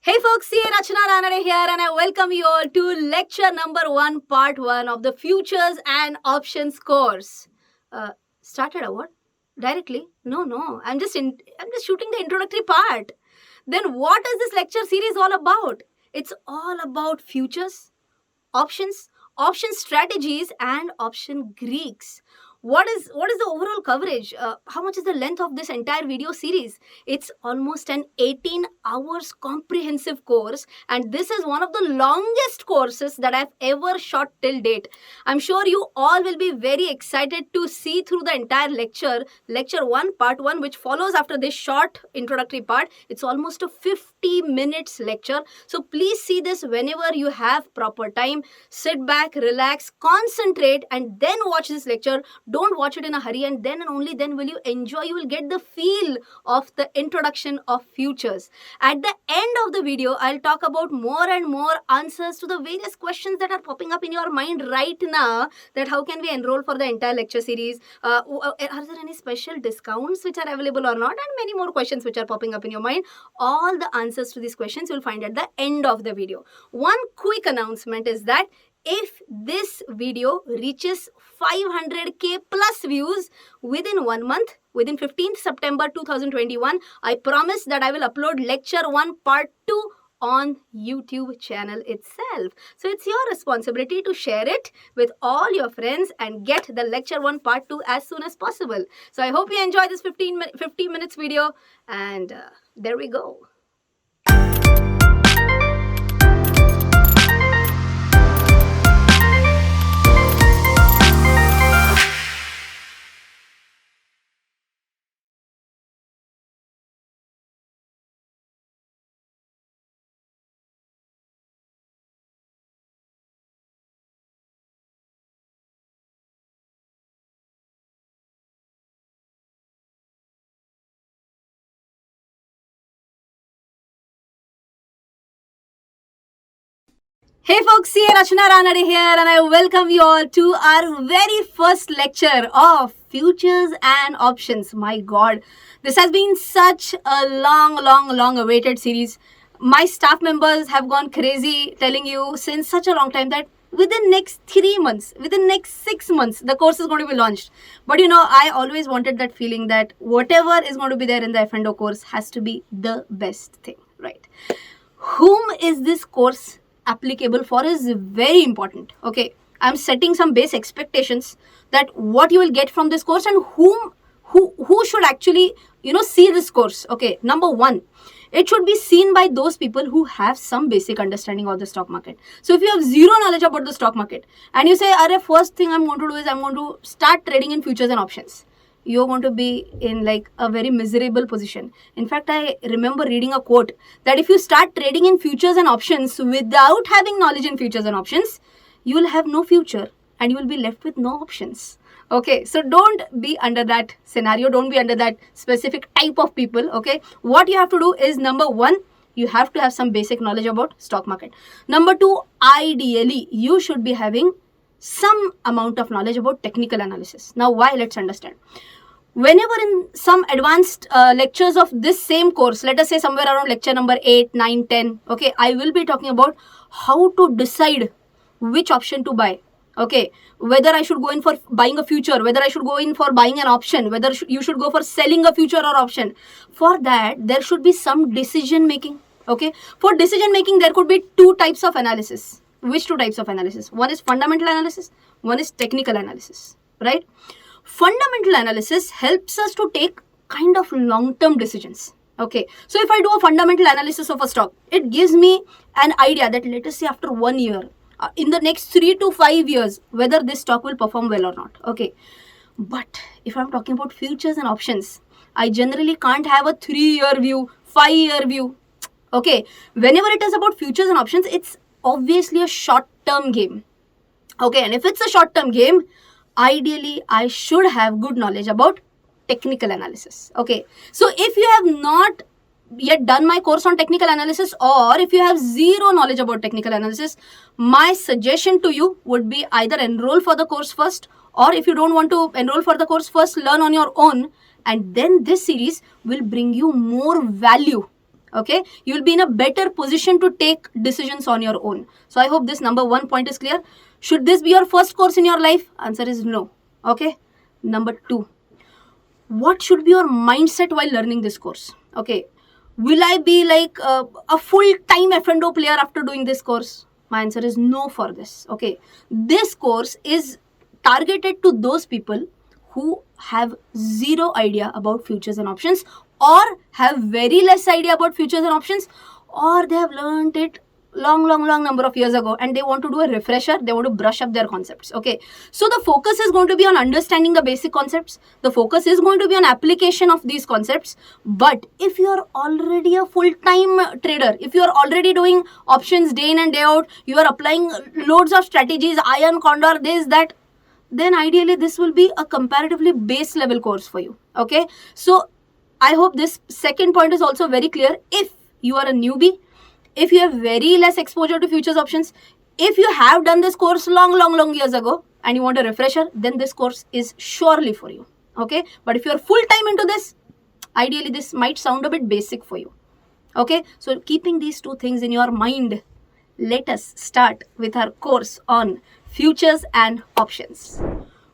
Hey folks, Rachana Ranade here and I welcome you all to lecture number 1, part 1 of the Futures and Options course. Started a what? Directly? No. I'm just shooting the introductory part. Then what is this lecture series all about? It's all about futures, options, option strategies, and option Greeks. What is the overall coverage? How much is the length of this entire video series? It's almost an 18 hours comprehensive course, and this is one of the longest courses that I've ever shot till date. I'm sure you all will be very excited to see through the entire lecture 1, part 1, which follows after this short introductory part. It's almost a 50 minutes lecture, so please see this whenever you have proper time. Sit back, relax, concentrate, and then watch this lecture. Don't watch it in a hurry, and then and only then will you enjoy. You will get the feel of the introduction of futures. At the end of the video, I'll talk about more and more answers to the various questions that are popping up in your mind right now. That how can we enroll for the entire lecture series? Are there any special discounts which are available or not? And many more questions which are popping up in your mind. All the answers to these questions you'll find at the end of the video. One quick announcement is that if this video reaches 500k plus views within 1 month, within 15th September 2021, I promise that I will upload lecture 1 part 2 on YouTube channel itself. So it's your responsibility to share it with all your friends and get the lecture 1 part 2 as soon as possible. So I hope you enjoy this 50 minutes video, and there we go. Hey folks, Rachana Ranade here and I welcome you all to our very first lecture of Futures and Options. My God, this has been such a long awaited series. My staff members have gone crazy telling you since such a long time that within next 3 months, within next 6 months, the course is going to be launched. But I always wanted that feeling that whatever is going to be there in the F&O course has to be the best thing, right? Whom is this course applicable for is very important. Okay, I'm setting some base expectations that what you will get from this course and who should actually see this course. Okay, number 1, it should be seen by those people who have some basic understanding of the stock market. So if you have zero knowledge about the stock market and you say, first thing I'm going to do is I'm going to start trading in futures and options, you're going to be in like a very miserable position. In fact, I remember reading a quote that if you start trading in futures and options without having knowledge in futures and options, you will have no future and you will be left with no options. Okay, so don't be under that scenario. Don't be under that specific type of people. Okay, what you have to do is number 1, you have to have some basic knowledge about stock market. Number 2, ideally, you should be having some amount of knowledge about technical analysis. Now, why? Let's understand. Whenever in some advanced lectures of this same course, let us say somewhere around lecture number 8, 9, 10, okay, I will be talking about how to decide which option to buy. Okay, whether I should go in for buying a future, whether I should go in for buying an option, whether you should go for selling a future or option. For that, there should be some decision making. Okay, for decision making, there could be 2 types of analysis. Which 2 types of analysis? One is fundamental analysis, one is technical analysis, right? Fundamental analysis helps us to take kind of long-term decisions. Okay, so if I do a fundamental analysis of a stock, it gives me an idea that let us say after 1 year, in the next 3 to 5 years, whether this stock will perform well or not. Okay, but if I'm talking about futures and options, I generally can't have a 3-year view, 5-year view. Okay, whenever it is about futures and options, it's obviously a short-term game. Okay, and if it's a short-term game, ideally I should have good knowledge about technical analysis. Okay, so if you have not yet done my course on technical analysis, or if you have zero knowledge about technical analysis, my suggestion to you would be either enroll for the course first, or if you don't want to enroll for the course first, learn on your own, and then this series will bring you more value Okay, you will be in a better position to take decisions on your own. So I hope this number 1 point is clear. Should this be your first course in your life? Answer is no. Okay. Number 2, what should be your mindset while learning this course? Okay, will I be like a full-time F&O player after doing this course? My answer is no for this. Okay, this course is targeted to those people who have zero idea about futures and options, or have very less idea about futures and options, or they have learned it long number of years ago and they want to do a refresher. They want to brush up their concepts. Okay, so the focus is going to be on understanding the basic concepts. The focus is going to be on application of these concepts. But if you are already a full-time trader, if you are already doing options day in and day out, you are applying loads of strategies, iron, condor, this, that, then ideally this will be a comparatively base level course for you. Okay, so I hope this second point is also very clear. If you are a newbie, if you have very less exposure to futures options, if you have done this course long years ago and you want a refresher, then this course is surely for you. Okay, but if you are full time into this, ideally this might sound a bit basic for you. Okay, so keeping these two things in your mind, let us start with our course on futures and options.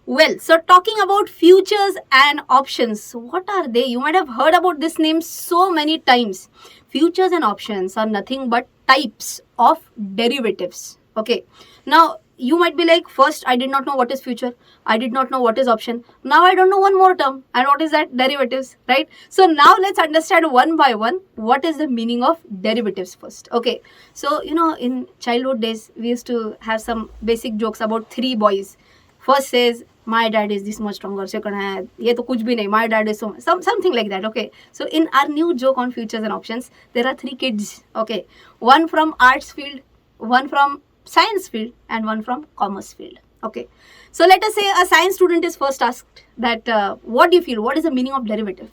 Well, so talking about futures and options, what are they? You might have heard about this name so many times. Futures and options are nothing but types of derivatives. Okay, now you might be like, first I did not know what is future, I did not know what is option, now I don't know one more term, and what is that? Derivatives, right? So now let's understand one by one what is the meaning of derivatives first. Okay, so in childhood days we used to have some basic jokes about 3 boys. First says, my dad is this much stronger. Second, ye to kuch bhi nahi, my dad is something like that. Okay, so in our new joke on futures and options, there are 3 kids. Okay, one from arts field, one from science field, and one from commerce field. Okay, so let us say a science student is first asked that what do you feel, what is the meaning of derivative?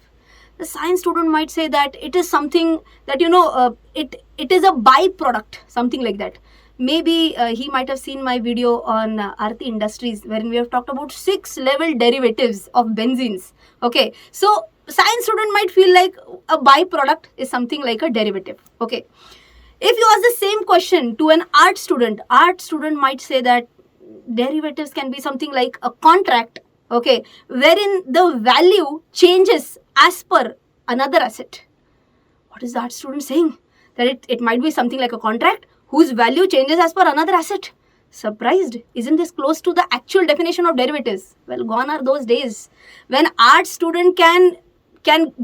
The science student might say that it is something that it is a byproduct, something like that. Maybe he might have seen my video on Aarti Industries, wherein we have talked about 6 level derivatives of benzenes. Okay, so science student might feel like a byproduct is something like a derivative. Okay, if you ask the same question to an art student might say that derivatives can be something like a contract, okay, wherein the value changes as per another asset. What is the art student saying? That it might be something like a contract whose value changes as per another asset. Surprised? Isn't this close to the actual definition of derivatives? Well, gone are those days when art student can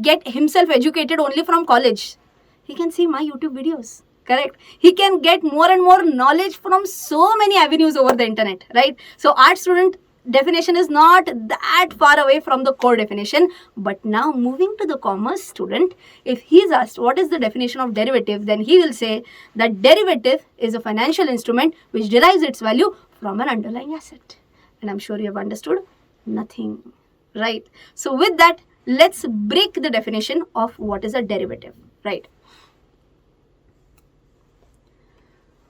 get himself educated only from college. He can see my YouTube videos. Correct? He can get more and more knowledge from so many avenues over the internet, right? So art student definition is not that far away from the core definition. But now moving to the commerce student, if he is asked what is the definition of derivative, then he will say that derivative is a financial instrument which derives its value from an underlying asset. And I'm sure you have understood nothing, right? So with that, let's break the definition of what is a derivative, right?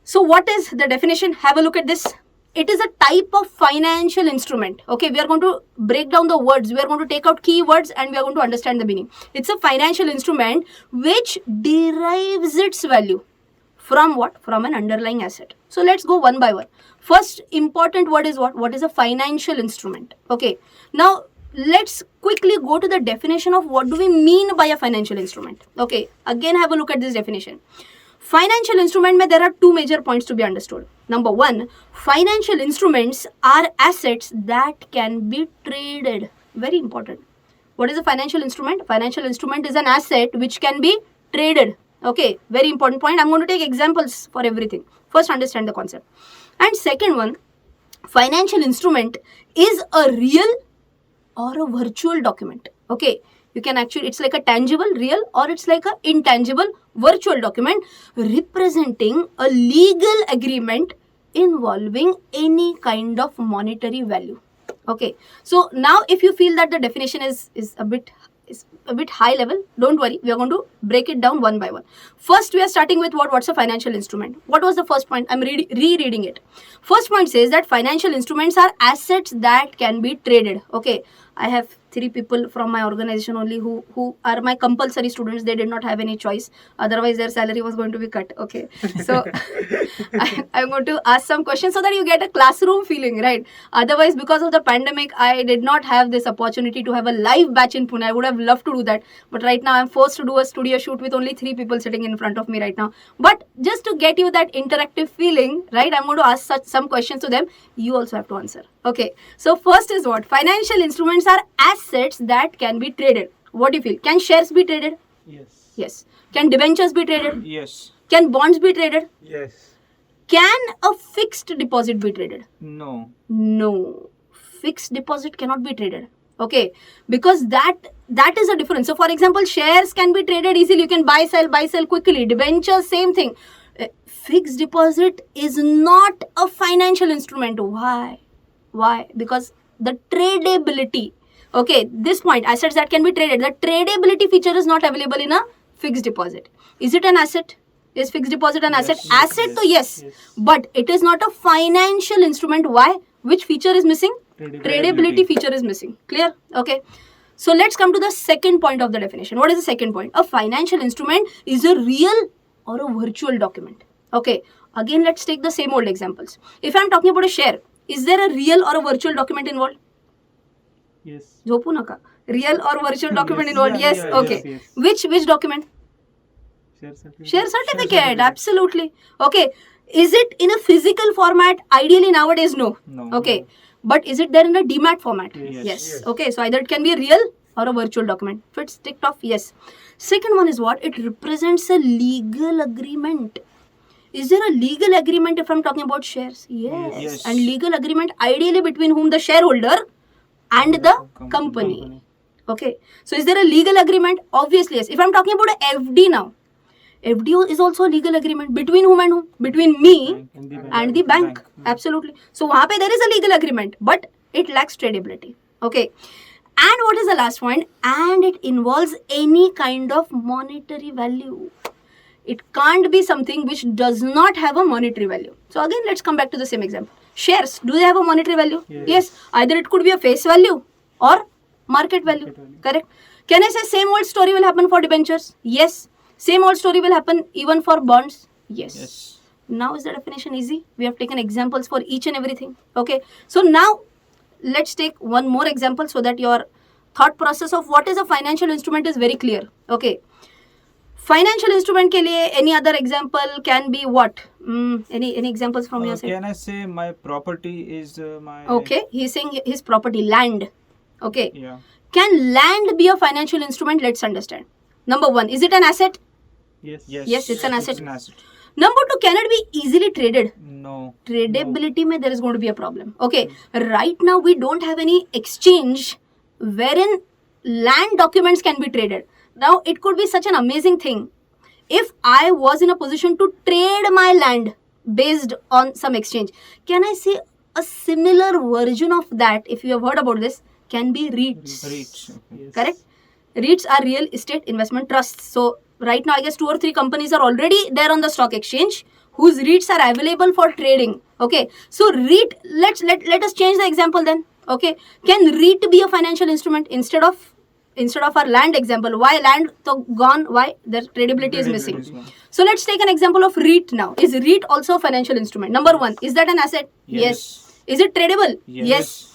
So what is the definition? Have a look at this. It is a type of financial instrument. Okay, we are going to break down the words. We are going to take out keywords and we are going to understand the meaning. It's a financial instrument which derives its value from what? From an underlying asset. So let's go one by one. First important word is what? What is a financial instrument? Okay, now let's quickly go to the definition of what do we mean by a financial instrument. Okay, again have a look at this definition. Financial instrument mein there are 2 major points to be understood. Number 1, financial instruments are assets that can be traded. Very important. What is a financial instrument? Financial instrument is an asset which can be traded. Okay, very important point. I'm going to take examples for everything. First, understand the concept. And second one, financial instrument is a real or a virtual document. Okay, you can actually, it's like a tangible, real, or it's like a intangible, virtual document representing a legal agreement involving any kind of monetary value. Okay, so now if you feel that the definition is a bit high level, don't worry, we are going to break it down one by one. First, we are starting with what's a financial instrument. What was the first point? I'm rereading it. First point says that financial instruments are assets that can be traded. Okay, I have 3 people from my organization only who are my compulsory students. They did not have any choice. Otherwise, their salary was going to be cut. Okay. So I'm going to ask some questions so that you get a classroom feeling, right? Otherwise, because of the pandemic, I did not have this opportunity to have a live batch in Pune. I would have loved to do that. But right now, I'm forced to do a studio shoot with only 3 people sitting in front of me right now. But just to get you that interactive feeling, right, I'm going to ask some questions to them. You also have to answer. Okay. So first is what? Financial instruments are assets that can be traded. What do you feel? Can shares be traded? Yes. Yes. Can debentures be traded? Yes. Can bonds be traded? Yes. Can a fixed deposit be traded? No. No. Fixed deposit cannot be traded. Okay. Because that is a difference. So for example, shares can be traded easily. You can buy, sell quickly. Debentures, same thing. Fixed deposit is not a financial instrument. Why? Because the tradability. Okay, this point, assets that can be traded. The tradability feature is not available in a fixed deposit. Is it an asset? Is fixed deposit an asset? Asset, so yes. But it is not a financial instrument. Why? Which feature is missing? Tradability feature is missing. Clear? Okay. So let's come to the second point of the definition. What is the second point? A financial instrument is a real or a virtual document. Okay. Again, let's take the same old examples. If I'm talking about a share, is there a real or a virtual document involved? Yes. Jhopu naka. Real or virtual document involved? Yes. Okay. Which document? Share certificate. Absolutely. Okay. Is it in a physical format? Ideally nowadays, no. Okay. But is it there in a demat format? Yes. Okay. So either it can be a real or a virtual document. If it's ticked off, yes. Second one is what? It represents a legal agreement. Is there a legal agreement if I'm talking about shares? Yes. And legal agreement ideally between whom? The shareholder and the company. Okay. So is there a legal agreement? Obviously yes. If I'm talking about a FD now, FD is also a legal agreement between whom and whom? Between me and the bank. Absolutely. So wahan pe there is a legal agreement, but it lacks tradability. Okay. And what is the last point? And it involves any kind of monetary value. It can't be something which does not have a monetary value. So again, let's come back to the same example. Shares, do they have a monetary value? Yes. Either it could be a face value or market value. Correct? Can I say same old story will happen for debentures? Yes. Same old story will happen even for bonds? Yes. Now is the definition easy? We have taken examples for each and everything. Okay. So now let's take one more example so that your thought process of what is a financial instrument is very clear. Okay. Financial instrument ke liye any other example can be what? Any examples from your side? Can I say my property is my... Okay. He's saying his property, land. Okay. Yeah. Can land be a financial instrument? Let's understand. Number one, is it an asset? Yes, it's an asset. It's an asset. Number two, can it be easily traded? No. Tradability mein there is going to be a problem. Okay. Right now we don't have any exchange wherein land documents can be traded. Now it could be such an amazing thing if I was in a position to trade my land based on some exchange. Can I say a similar version of that, if you have heard about this, can be REITs. Yes. Correct? REITs are real estate investment trusts. So right now I guess 2 or 3 companies are already there on the stock exchange whose REITs are available for trading. Okay. So REIT, let us change the example then. Okay. Can REIT be a financial instrument instead of our land example? Why land to gone? Why? The tradability is missing. So let's take an example of REIT now. Is REIT also a financial instrument? Number one, is that an asset? Yes. Is it tradable? Yes.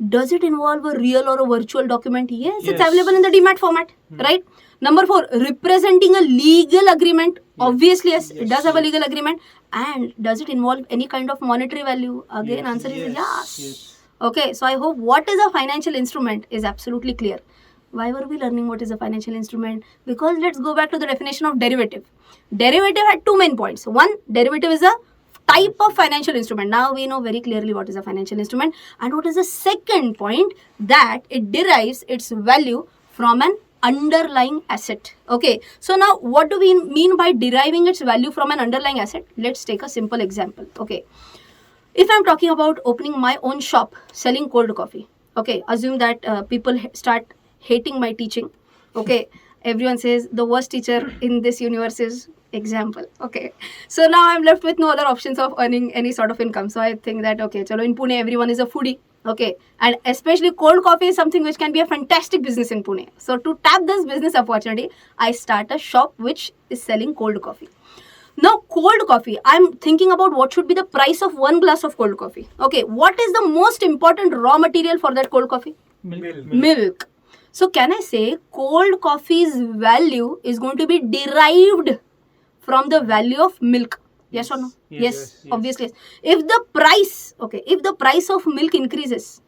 Does it involve a real or a virtual document? Yes. It's available in the demat format, right? Number 4, representing a legal agreement. Obviously, yes, it does have a legal agreement. And does it involve any kind of monetary value? Again, answer is yes. Okay, so I hope what is a financial instrument is absolutely clear. Why were we learning what is a financial instrument? Because let's go back to the definition of derivative. Derivative had 2 main points. One, derivative is a type of financial instrument. Now we know very clearly what is a financial instrument. And what is the second point? That it derives its value from an underlying asset. Okay. So now what do we mean by deriving its value from an underlying asset? Let's take a simple example. Okay. If I'm talking about opening my own shop, selling cold coffee. Okay. Assume that people start hating my teaching. Okay. Everyone says the worst teacher in this universe is example. Okay. So now I'm left with no other options of earning any sort of income. So I think that, okay, chalo, in Pune, everyone is a foodie. Okay, and especially cold coffee is something which can be a fantastic business in Pune. So to tap this business opportunity, I start a shop which is selling cold coffee. Now, cold coffee, I'm thinking about what should be the price of one glass of cold coffee. Okay, what is the most important raw material for that cold coffee? Milk. So can I say cold coffee's value is going to be derived from the value of milk? Yes or no? Yes. Obviously. Yes. If the price of milk increases,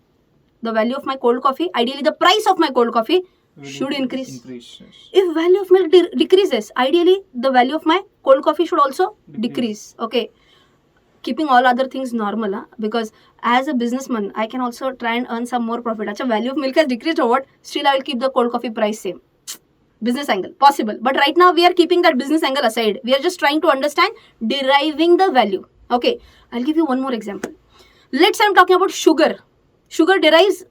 the value of my cold coffee, ideally the price of my cold coffee should increase. Yes. If value of milk decreases, ideally the value of my cold coffee should also decrease. Okay, keeping all other things normal, because as a businessman I can also try and earn some more profit. Acha, value of milk has decreased or what? Still I will keep the cold coffee price same. Business angle possible, but right now we are keeping that business angle aside. We are just trying to understand deriving the value. Okay, I'll give you one more example. Let's say I'm talking about sugar. Sugar derives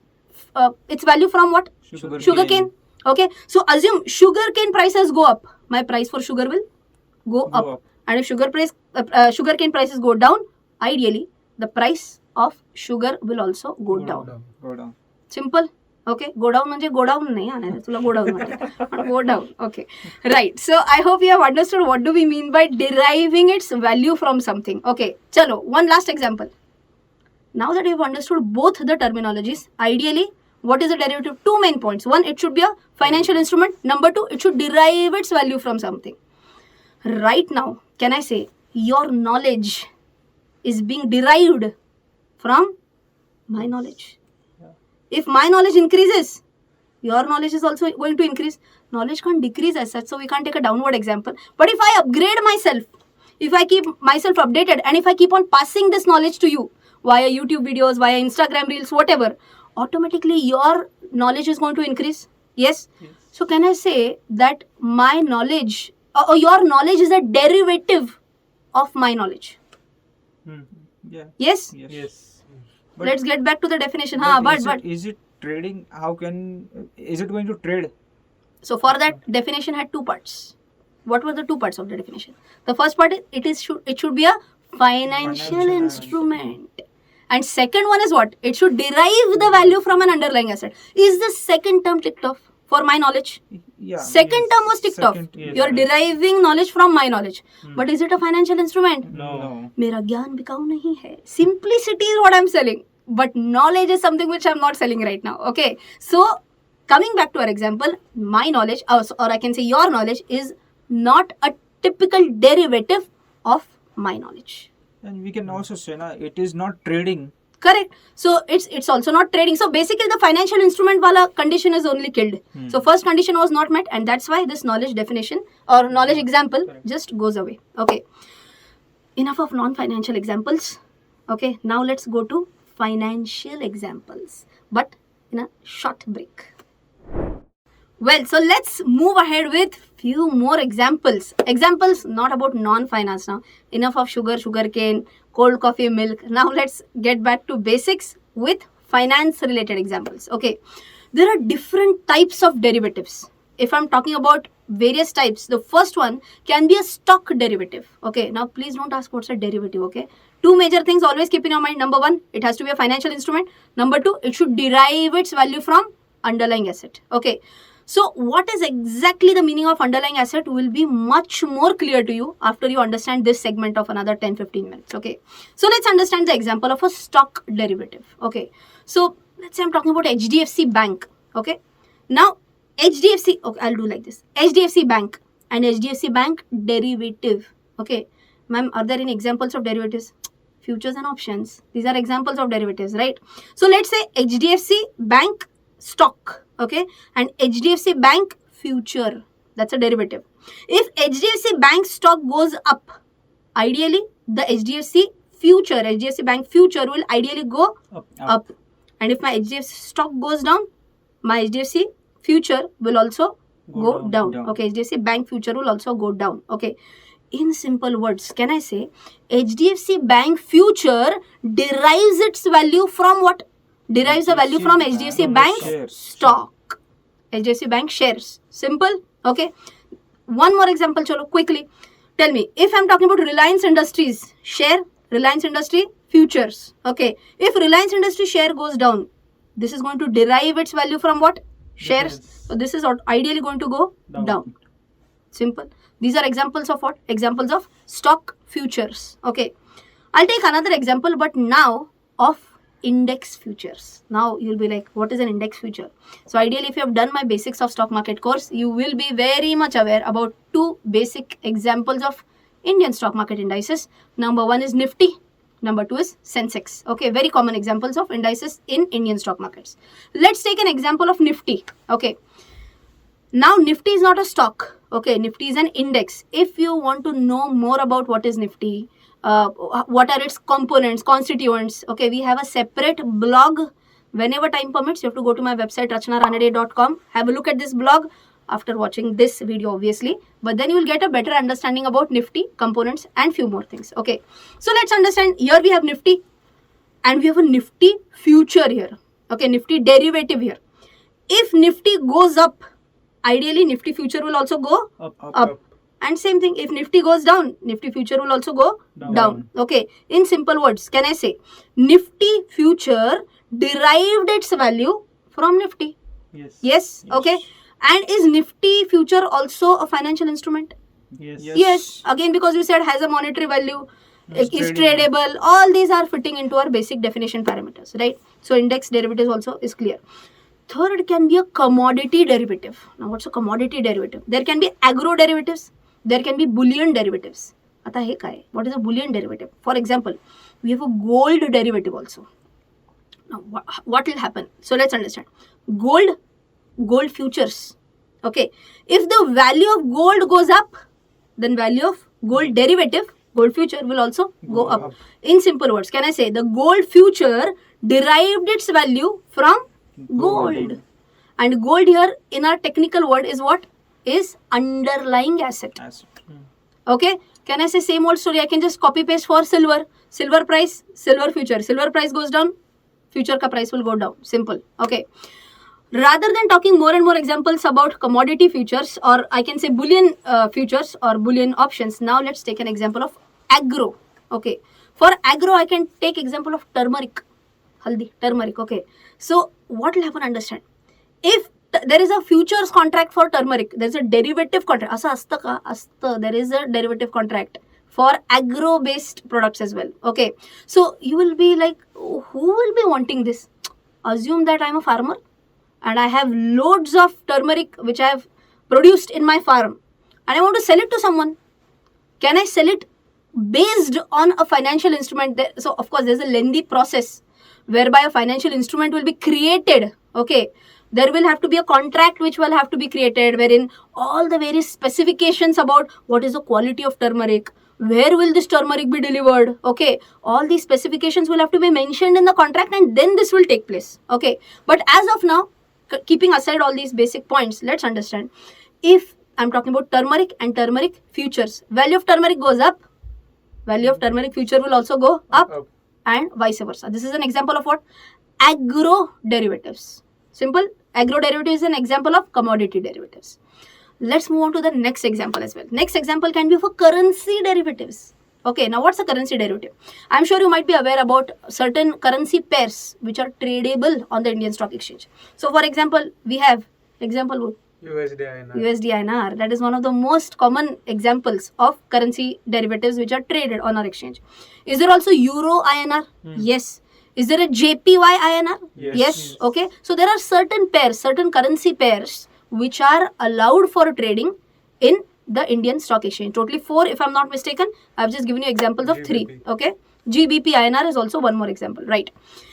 its value from what? Sugar cane. Okay, so assume sugar cane prices go up, my price for sugar will go up. And if sugar cane prices go down, ideally the price of sugar will also go down. Simple. Okay, go down म्हणजे go down नाही आणायचं तुला go down वाटतं पण go down. Okay, right. So I hope you have understood what do we mean by deriving its value from something. Okay, chalo, one last example. Now that you've understood both the terminologies, ideally, what is a derivative? Two main points. One, it should be a financial instrument. Number two, it should derive its value from something. Right now, can I say your knowledge is being derived from my knowledge? If my knowledge increases, your knowledge is also going to increase. Knowledge can't decrease as such, so we can't take a downward example. But if I upgrade myself, if I keep myself updated, and if I keep on passing this knowledge to you via YouTube videos, via Instagram reels, whatever, automatically your knowledge is going to increase. Yes? So can I say that my knowledge or your knowledge is a derivative of my knowledge? Yes? But let's get back to the definition. But is it trading? Is it going to trade? So for that, definition had two parts. What were the two parts of the definition? The first part is it should be a financial instrument. And second one is what? It should derive the value from an underlying asset. Is the second term ticked off for my knowledge? Second term was ticked off. You are deriving knowledge from my knowledge. But is it a financial instrument? No. मेरा ज्ञान बिकाऊ नहीं है. Simplicity is what I'm selling. But knowledge is something which I'm not selling right now. Okay. So coming back to our example, my knowledge, or I can say your knowledge, is not a typical derivative of my knowledge. And we can also say it is not trading. Correct. So it's also not trading. So basically the financial instrument wala condition is only killed. So first condition was not met, and that's why this knowledge definition or knowledge example just goes away. Okay. Enough of non-financial examples. Okay. Now let's go to financial examples, but in a short break. Well, so let's move ahead with few more examples. Examples not about non-finance now. Enough of sugarcane, cold coffee, milk. Now let's get back to basics with finance related examples. Okay, there are different types of derivatives. If I'm talking about various types, the first one can be a stock derivative. Okay, now please don't ask what's a derivative. Okay, two major things always keep in your mind. Number one, it has to be a financial instrument. Number two, it should derive its value from underlying asset. Okay. So what is exactly the meaning of underlying asset will be much more clear to you after you understand this segment of another 10-15 minutes. Okay. So let's understand the example of a stock derivative. Okay. So let's say I'm talking about HDFC Bank. Okay. Now HDFC, okay, I'll do like this. HDFC Bank and HDFC Bank derivative. Okay. Ma'am, are there any examples of derivatives? Futures and options. These are examples of derivatives, right? So let's say HDFC Bank stock. Okay, and HDFC Bank future, that's a derivative. If HDFC Bank stock goes up, ideally the HDFC Bank future will ideally go up. And if my HDFC stock goes down, my HDFC future will also go down. Okay, HDFC Bank future will also go down. Okay, in simple words, can I say HDFC Bank future derives its value from what? Derives the value from HDFC Bank stock. HDFC Bank shares. Simple. Okay. One more example, chalo, quickly. Tell me, if I'm talking about Reliance Industries share, Reliance Industry futures. Okay, if Reliance Industry share goes down, this is going to derive its value from what? Shares. So this is ideally going to go down. Simple. These are examples of what? Examples of stock futures. Okay, I'll take another example, but now of index futures. Now you'll be like, what is an index future? So ideally, if you have done my basics of stock market course, you will be very much aware about two basic examples of Indian stock market indices. Number one is Nifty. Number two is Sensex. Okay, very common examples of indices in Indian stock markets. Let's take an example of Nifty. Okay, now Nifty is not a stock. Okay, Nifty is an index. If you want to know more about what is Nifty, what are its components, constituents, okay, we have a separate blog. Whenever time permits, you have to go to my website rachanaranade.com, have a look at this blog after watching this video, obviously, but then you will get a better understanding about Nifty components and few more things. Okay, so let's understand. Here we have Nifty and we have a Nifty future here. Okay, Nifty derivative here. If Nifty goes up, ideally Nifty future will also go up. And same thing, if Nifty goes down, Nifty future will also go down. Okay, in simple words, can I say Nifty future derived its value from Nifty? Yes. Okay, and is Nifty future also a financial instrument? Yes. Again, because we said has a monetary value, is tradable. All these are fitting into our basic definition parameters, right? So index derivatives also is clear. Third can be a commodity derivative. Now what's a commodity derivative? There can be agro derivatives. There can be bullion derivatives. What is a bullion derivative? For example, we have a gold derivative also. Now what will happen? So let's understand. Gold futures. Okay, if the value of gold goes up, then value of gold derivative, gold future will also go up. In simple words, can I say the gold future derived its value from gold. And gold here in our technical word is what? Is underlying asset. Okay, can I say same old story? I can just copy paste for silver. Silver price, silver future. Silver price goes down, future ka price will go down. Simple. Okay, rather than talking more and more examples about commodity futures, or I can say bullion futures or bullion options, now let's take an example of agro. Okay, for agro I can take example of turmeric. Haldi, turmeric. Okay, so what will happen? Understand, if there is a futures contract for turmeric, there is a derivative contract. There is a derivative contract for agro based products as well. Okay, so you will be like, who will be wanting this? Assume that I am a farmer and I have loads of turmeric which I have produced in my farm and I want to sell it to someone. Can I sell it based on a financial instrument? So of course there is a lengthy process whereby a financial instrument will be created. Okay, there will have to be a contract which will have to be created wherein all the various specifications about what is the quality of turmeric, where will this turmeric be delivered, okay, all these specifications will have to be mentioned in the contract and then this will take place. Okay, but as of now, keeping aside all these basic points, let's understand, if I'm talking about turmeric and turmeric futures, value of turmeric goes up, value of turmeric future will also go up and vice versa. This is an example of what? Agro derivatives. Simple. Agro derivative is an example of commodity derivatives. Let's move on to the next example as well. Next example can be for currency derivatives. Okay, now what's a currency derivative? I'm sure you might be aware about certain currency pairs which are tradable on the Indian Stock Exchange. So for example, we have example USD INR. That is one of the most common examples of currency derivatives which are traded on our exchange. Is there also Euro INR? Yes. Is there a JPY INR? Yes. Okay. So there are certain pairs, certain currency pairs which are allowed for trading in the Indian Stock Exchange. Totally 4 if I'm not mistaken. I've just given you examples of 3. Okay. GBP INR is also one more example. Right.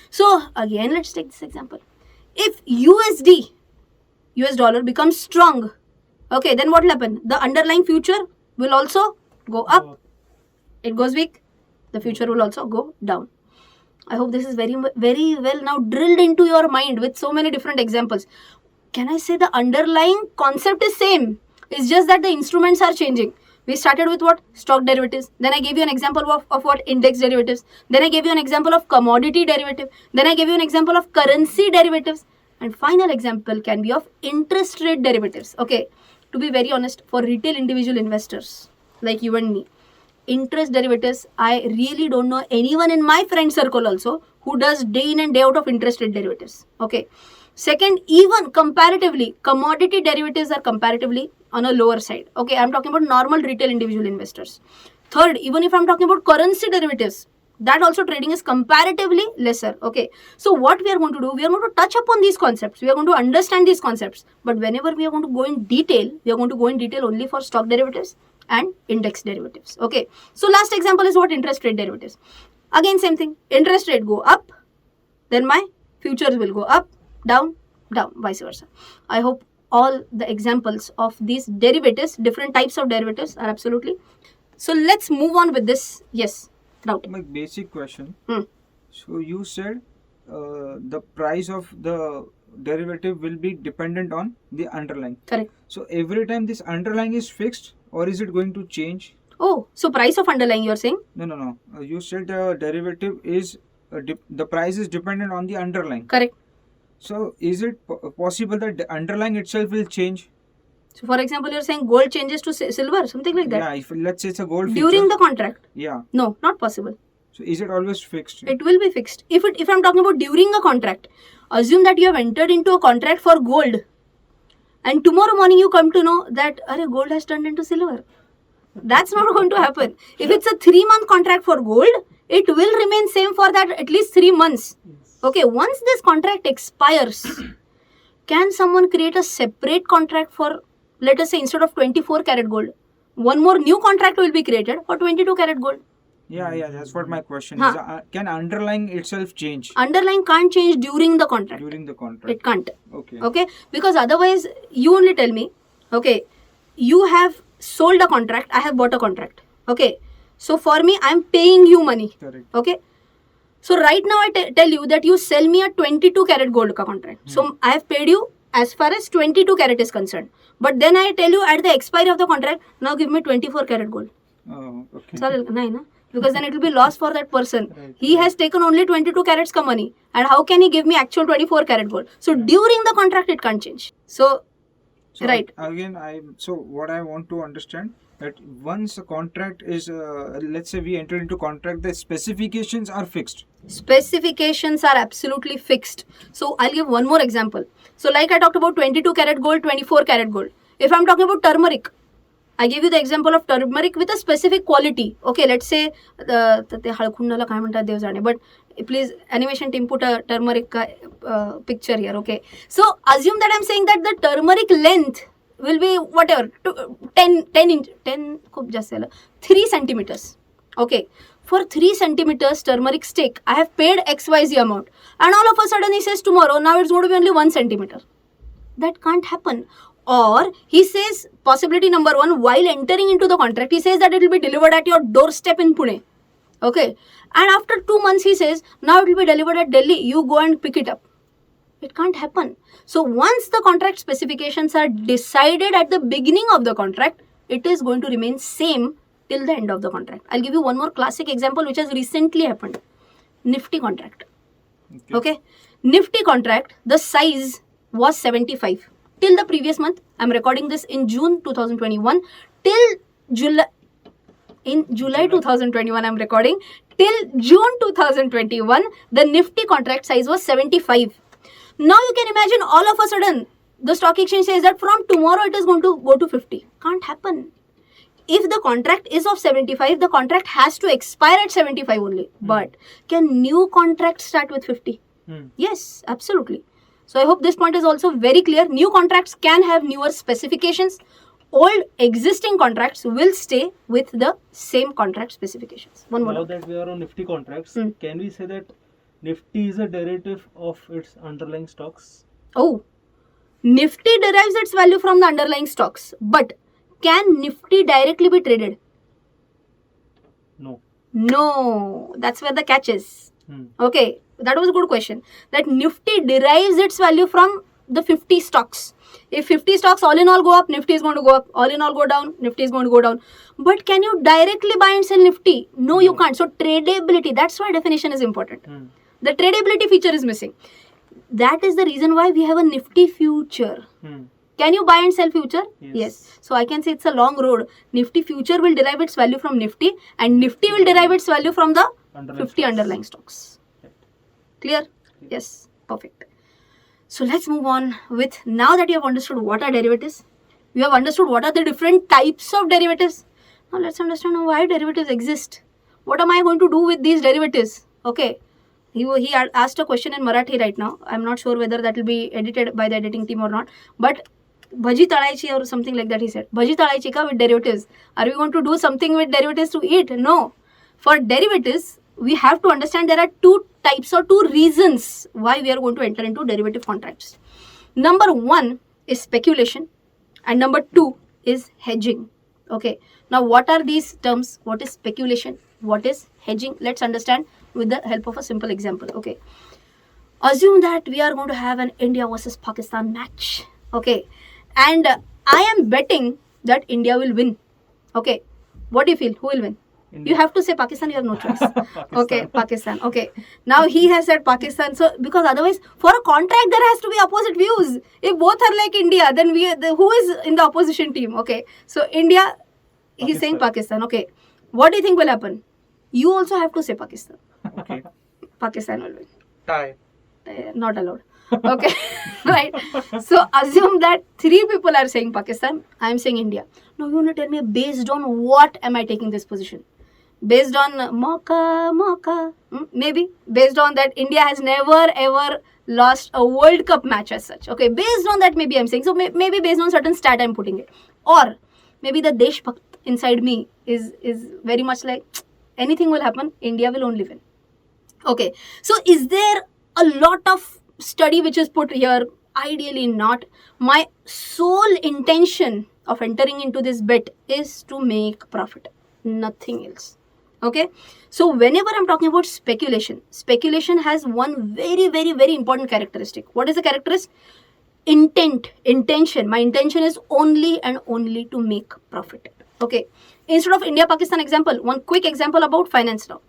So again, let's take this example. If USD, US dollar becomes strong, okay, then what will happen? The underlying future will also go up. It goes weak, the future will also go down. I hope this is very well now drilled into your mind with so many different examples. Can I say the underlying concept is same? It's just that the instruments are changing. We started with what? Stock derivatives. Then I gave you an example of what? Index derivatives. Then I gave you an example of commodity derivative. Then I gave you an example of currency derivatives. And final example can be of interest rate derivatives. Okay, to be very honest, for retail individual investors like you and me, interest derivatives, I really don't know anyone in my friend circle also who does day in and day out of interest rate derivatives. Okay. Second, even comparatively, commodity derivatives are comparatively on a lower side. Okay, I'm talking about normal retail individual investors. Third, even if I'm talking about currency derivatives, that also trading is comparatively lesser. Okay, so what we are going to do, we are going to touch upon these concepts, we are going to understand these concepts, but whenever we are going to go in detail, we are going to go in detail only for stock derivatives and index derivatives. Okay, so last example is what? Interest rate derivatives. Again, same thing, interest rate go up, then my futures will go up, down, down, vice versa. I hope all the examples of these derivatives, different types of derivatives, are absolutely. So let's move on with this. Yes, doubt. My basic question. Hmm. So you said the price of the derivative will be dependent on the underlying. Correct. So every time this underlying is fixed, or is it going to change? Oh, so price of underlying you're saying? No. You said the derivative is the price is dependent on the underlying. Correct. So is it possible that the underlying itself will change? So for example, you're saying gold changes to silver, something like that. Yeah, if let's say it's a gold During future, the contract? Yeah. No, not possible. So is it always fixed? It will be fixed. If I'm talking about during a contract, assume that you have entered into a contract for gold, and tomorrow morning you come to know that gold has turned into silver. That's not going to happen. If it's a 3-month contract for gold, it will remain same for that at least 3 months. Okay, once this contract expires, can someone create a separate contract for, let us say, instead of 24 karat gold, one more new contract will be created for 22 karat gold? Yeah, that's what my question is. Can underlying itself change? Underlying can't change during the contract. During the contract. It can't. Okay. Because otherwise, you only tell me, okay, you have sold a contract, I have bought a contract. Okay. So for me, I'm paying you money. Correct. Okay. So right now I tell you that you sell me a 22 karat gold ka contract. So I have paid you as far as 22 karat is concerned. But then I tell you at the expiry of the contract, now give me 24 karat gold. Oh, okay. Nahin, because then it will be loss for that person. Right. He has taken only 22 carats ka money. And how can he give me actual 24 karat gold? So during the contract, it can't change. So right. Again, so what I want to understand, that once a contract is, let's say we enter into contract, the specifications are fixed. Specifications are absolutely fixed. So I'll give one more example. So like I talked about 22 karat gold, 24 karat gold. If I'm talking about turmeric, I gave you the example of turmeric with a specific quality. Okay, let's say ते हळकुंडाला काय म्हणतात देव जाणे, but please animation team put a turmeric picture here. Okay, so assume that I'm saying that the turmeric length will be whatever 10 खूप जास्त झालं 3 centimeters. Okay, for 3 centimeters turmeric stick I have paid XYZ amount, and all of a sudden he says tomorrow now it's going to be only 1 centimeter. That can't happen. Or he says, possibility number 1, while entering into the contract, he says that it will be delivered at your doorstep in Pune. Okay. And after 2 months, he says, now it will be delivered at Delhi. You go and pick it up. It can't happen. So once the contract specifications are decided at the beginning of the contract, it is going to remain same till the end of the contract. I'll give you one more classic example which has recently happened. Nifty contract. Okay. Nifty contract, the size was 75. Till the previous month, I'm recording this in June 2021, till July 2021 I'm recording, till June 2021, the Nifty contract size was 75. Now you can imagine all of a sudden, the stock exchange says that from tomorrow it is going to go to 50. Can't happen. If the contract is of 75, the contract has to expire at 75 only. But can new contracts start with 50? Yes, absolutely. So I hope this point is also very clear. New contracts can have newer specifications. Old existing contracts will stay with the same contract specifications. One more. Now that we are on Nifty contracts, can we say that Nifty is a derivative of its underlying stocks? Oh, Nifty derives its value from the underlying stocks. But can Nifty directly be traded? No. That's where the catch is. Okay. That was a good question. That Nifty derives its value from the 50 stocks. If 50 stocks all in all go up, Nifty is going to go up. All in all go down, Nifty is going to go down. But can you directly buy and sell Nifty? No, you can't. So tradability, that's why definition is important. The tradability feature is missing. That is the reason why we have a Nifty future. Can you buy and sell future? Yes. So I can say it's a long road. Nifty future will derive its value from Nifty, and Nifty will derive its value from the Underlying 50 stocks. underlying stocks. Right. Clear? Yes. Perfect. So let's move on with, now that you have understood what are derivatives, you have understood what are the different types of derivatives. Now let's understand why derivatives exist. What am I going to do with these derivatives? Okay. He had asked a question in Marathi right now. I'm not sure whether that will be edited by the editing team or not. But bhaji talaichi or something like that he said. Bhaji talaichi ka with derivatives. Are we going to do something with derivatives to eat? No. For derivatives, we have to understand there are two types or two reasons why we are going to enter into derivative contracts. Number one is speculation, and number two is hedging. Okay. Now, what are these terms? What is speculation? What is hedging? Let's understand with the help of a simple example. Okay. Assume that we are going to have an India versus Pakistan match. Okay. And I am betting that India will win. Okay. What do you feel? Who will win? India. You have to say Pakistan, you have no choice. Okay, Pakistan. Okay. Now he has said Pakistan. So, because otherwise, for a contract, there has to be opposite views. If both are like India, then who is in the opposition team? Okay. So, India, he's saying Pakistan. Okay. What do you think will happen? You also have to say Pakistan. Okay. Pakistan will win. Tie. Not allowed. Okay. Right. So, assume that three people are saying Pakistan. I am saying India. Now, you want to tell me based on what am I taking this position? Based on Mauka, maybe. Based on that India has never ever lost a World Cup match as such. Okay, based on that maybe I'm saying. So maybe based on certain stat I'm putting it. Or maybe the Deshbhakt inside me is very much like anything will happen, India will only win. Okay, so is there a lot of study which is put here? Ideally not. My sole intention of entering into this bet is to make profit, nothing else. Okay, so whenever I'm talking about speculation has one very, very, very important characteristic. What is the characteristic? Intention. My intention is only and only to make profit. Okay, instead of India Pakistan example, one quick example about finance now.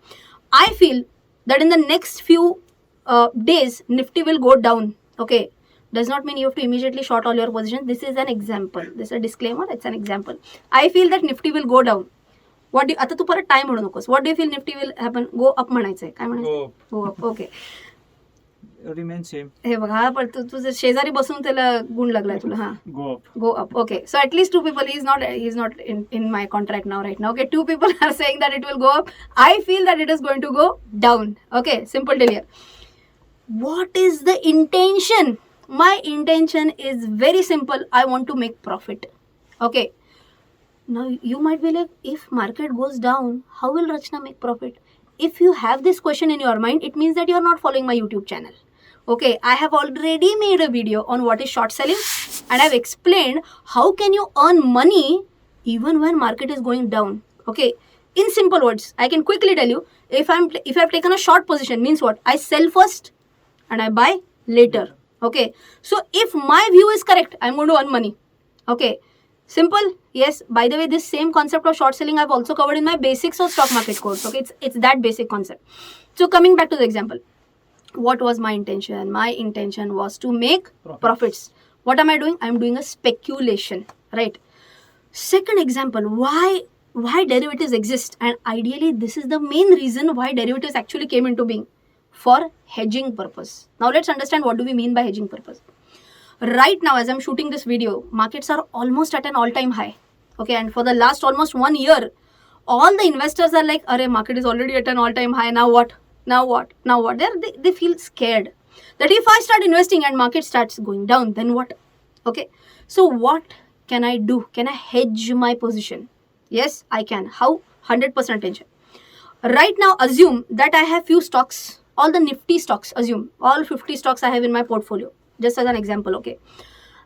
I feel that in the next few days Nifty will go down. Okay, does not mean you have to immediately short all your positions. This is an example. This is a disclaimer. It's an example. I feel that Nifty will go down. What do आता तू परत time म्हणू नकोस. What do you feel Nifty will happen? Go up म्हणायचंय. काय म्हणायचं? Go up. Okay. Remain same. हे बघ हा पण तुझं शेजारी बसून त्याला गुण लागलाय तुला. हा. Go up. Okay. So at least two people. He's not in my contract now right now. Okay. Two people are saying that it will go up. I feel that it is going to go down. Okay. Simple deal here. What is the intention? My intention is very simple. I want to make profit. Okay. Now you might be like, if market goes down, how will Rachana make profit? If you have this question in your mind, it means that you are not following my YouTube channel. Okay, I have already made a video on what is short selling, and I have explained how can you earn money even when market is going down. Okay, in simple words, I can quickly tell you, if I've taken a short position, means what? I sell first and I buy later. Okay, so if my view is correct, I'm going to earn money. Okay. Simple? Yes. By the way, this same concept of short selling I've also covered in my basics of stock market course. Okay, it's that basic concept. So coming back to the example, what was my intention? My intention was to make profits. What am I doing? I'm doing a speculation, right? Second example, why derivatives exist, and ideally this is the main reason why derivatives actually came into being, for hedging purpose. Now let's understand what do we mean by hedging purpose. Right now, as I'm shooting this video, markets are almost at an all-time high. Okay, and for the last almost 1 year, all the investors are like, "Arey, market is already at an all-time high. Now what? Now what? Now what?" They feel scared that if I start investing and market starts going down, then what? Okay, so what can I do? Can I hedge my position? Yes, I can. How? 100% attention. Right now, assume that I have few stocks, all the Nifty stocks. Assume all 50 stocks I have in my portfolio. Just as an example, okay.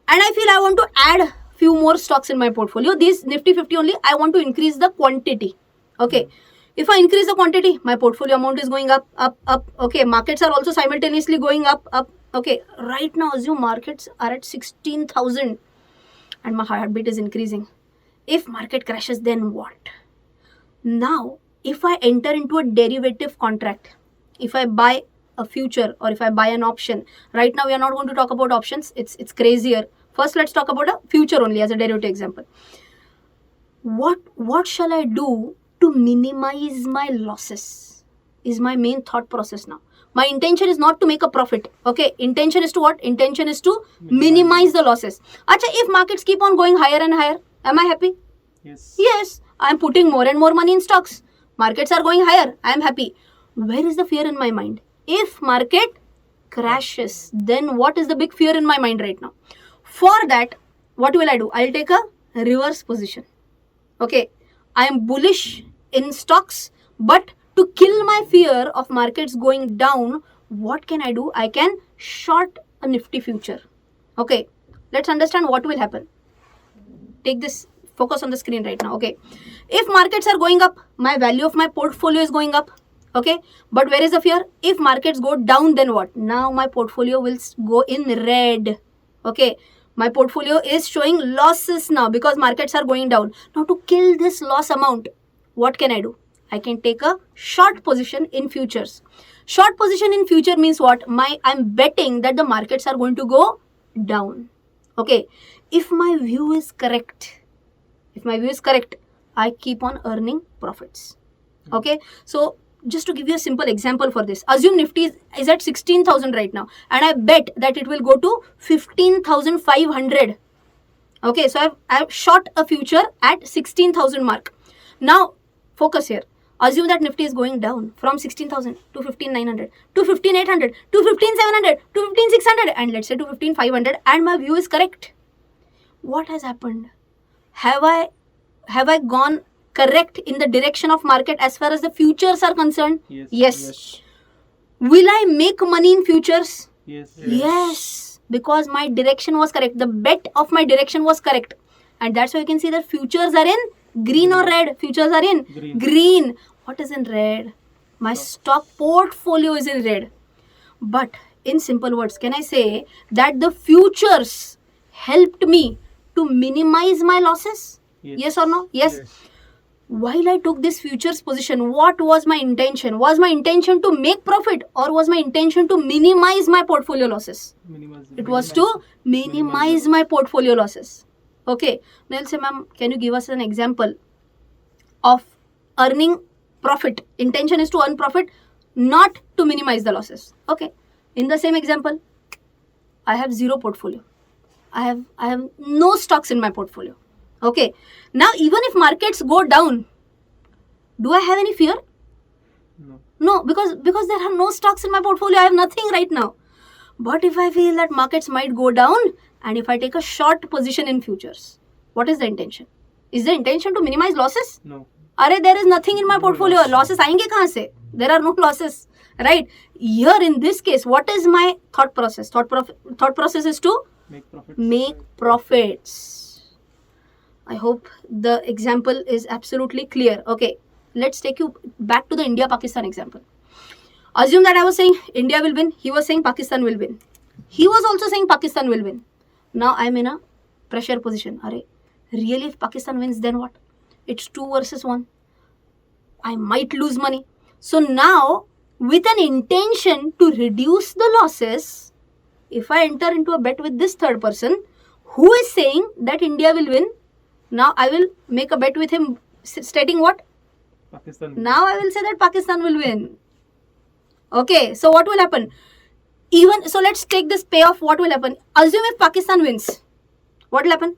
And I feel I want to add few more stocks in my portfolio. These Nifty 50 only, I want to increase the quantity. Okay. If I increase the quantity, my portfolio amount is going up. Okay. Markets are also simultaneously going up. Okay. Right now, assume markets are at 16,000 and my heartbeat is increasing. If market crashes, then what? Now, if I enter into a derivative contract, if I buy a future or if I buy an option, right now we are not going to talk about options, it's crazier, First, let's talk about a future only as a derivative example. What shall I do to minimize my losses? Is my main thought process now. My intention is not to make a profit. Okay, intention is to what? Intention is to minimize the losses. Acha, if markets keep on going higher and higher, am I happy? Yes. Yes, I am putting more and more money in stocks. Markets are going higher. I am happy. Where is the fear in my mind? If market crashes, then what is the big fear in my mind right now? For that, what will I do? I'll take a reverse position. Okay, I am bullish in stocks, but to kill my fear of markets going down, what can I do? I can short a Nifty future. Okay, let's understand what will happen. Take this, focus on the screen right now. Okay, if markets are going up, my value of my portfolio is going up. Okay, but where is the fear? If markets go down, then what? Now my portfolio will go in red. Okay, my portfolio is showing losses now because markets are going down. Now to kill this loss amount, what can I do? I can take a short position in futures. Short position in future means what? I'm betting that the markets are going to go down. Okay, if my view is correct, I keep on earning profits. Okay, so just to give you a simple example for this, assume Nifty is at 16,000 right now, and I bet that it will go to 15,500. Okay, so I've shot a future at 16,000 mark. Now focus here. Assume that Nifty is going down from 16,000 to 15,900 to 15,800 to 15,700 to 15,600 and let's say to 15,500, and my view is correct. What has happened? Have I gone correct in the direction of market as far as the futures are concerned? Yes. Will I make money in futures? Yes, because my direction was correct. The bet of my direction was correct, and that's why you can see that futures are in green or red. Futures are in green. What is in red? My stock portfolio is in red. But in simple words, can I say that the futures helped me to minimize my losses? Yes or no? Yes. While I took this futures position, what was my intention? Was my intention to make profit or was my intention to minimize my portfolio losses? It was to minimize my portfolio losses. Okay. Now I'll say, ma'am, can you give us an example of earning profit? Intention is to earn profit, not to minimize the losses. Okay. In the same example, I have zero portfolio. I have no stocks in my portfolio. Okay. Now, even if markets go down, do I have any fear? No, because there are no stocks in my portfolio. I have nothing right now. But if I feel that markets might go down and if I take a short position in futures, what is the intention? Is the intention to minimize losses? No. There is nothing in my portfolio. Losses आएंगे कहाँ से? There are no losses, right? Here in this case, what is my thought process? Thought process is to make profits. I hope the example is absolutely clear. Okay, let's take you back to the India-Pakistan example. Assume that I was saying India will win. He was saying Pakistan will win. He was also saying Pakistan will win. Now I'm in a pressure position. Really, if Pakistan wins, then what? It's 2 versus 1. I might lose money. So now, with an intention to reduce the losses, if I enter into a bet with this third person who is saying that India will win, now I will make a bet with him stating what? Pakistan. Now I will say that Pakistan will win. Okay, so what will happen? So let's take this payoff. What will happen? Assume if Pakistan wins, what will happen?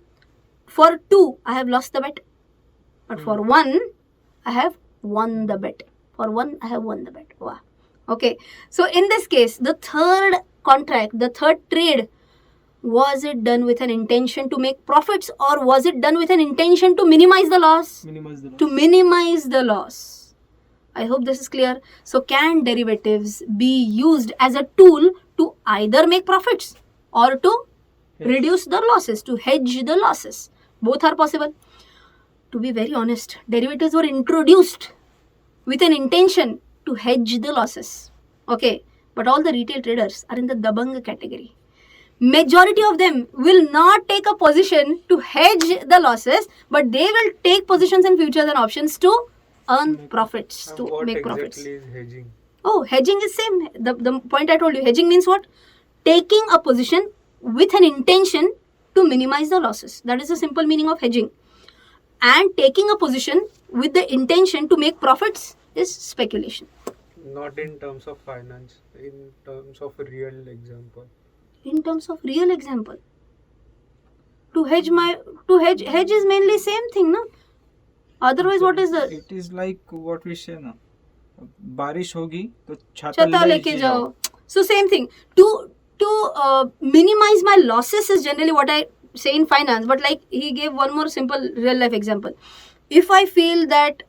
For 2, I have lost the bet. But for 1, I have won the bet. For 1, I have won the bet. Wow. Okay, so in this case, the third contract, the third trade, was it done with an intention to make profits or was it done with an intention to minimize the loss? To minimize the loss. I hope this is clear. So can derivatives be used as a tool to either make profits or to reduce the losses, to hedge the losses? Both are possible. To be very honest, derivatives were introduced with an intention to hedge the losses. Okay, but all the retail traders are in the dabang category. Majority of them will not take a position to hedge the losses, but they will take positions in futures and options to earn profits, to make profits. What exactly is hedging? Oh, hedging is same. The point I told you, hedging means what? Taking a position with an intention to minimize the losses. That is the simple meaning of hedging. And taking a position with the intention to make profits is speculation. Not in terms of finance, in terms of a real example. In terms of real example, hedge is mainly same thing, no? Otherwise, what is the It is like what we say na, बारिश होगी तो छाता लेके जाओ. So same thing. To minimize my losses is generally what I say in finance. But like he gave one more simple real life example. If I feel that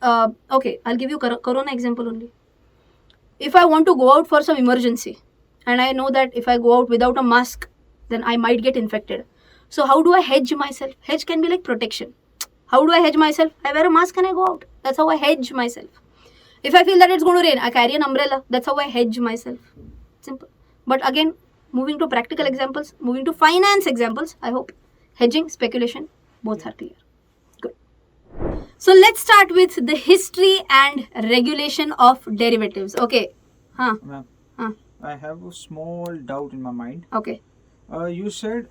okay, I'll give you corona example only. If I want to go out for some emergency, and I know that if I go out without a mask, then I might get infected. So how do I hedge myself? Hedge can be like protection. How do I hedge myself? I wear a mask and I go out. That's how I hedge myself. If I feel that it's going to rain, I carry an umbrella. That's how I hedge myself. Simple. But again, moving to practical examples, moving to finance examples, I hope hedging, speculation, both are clear. Good. So let's start with the history and regulation of derivatives. Okay. Ma'am, I have a small doubt in my mind. Okay. You said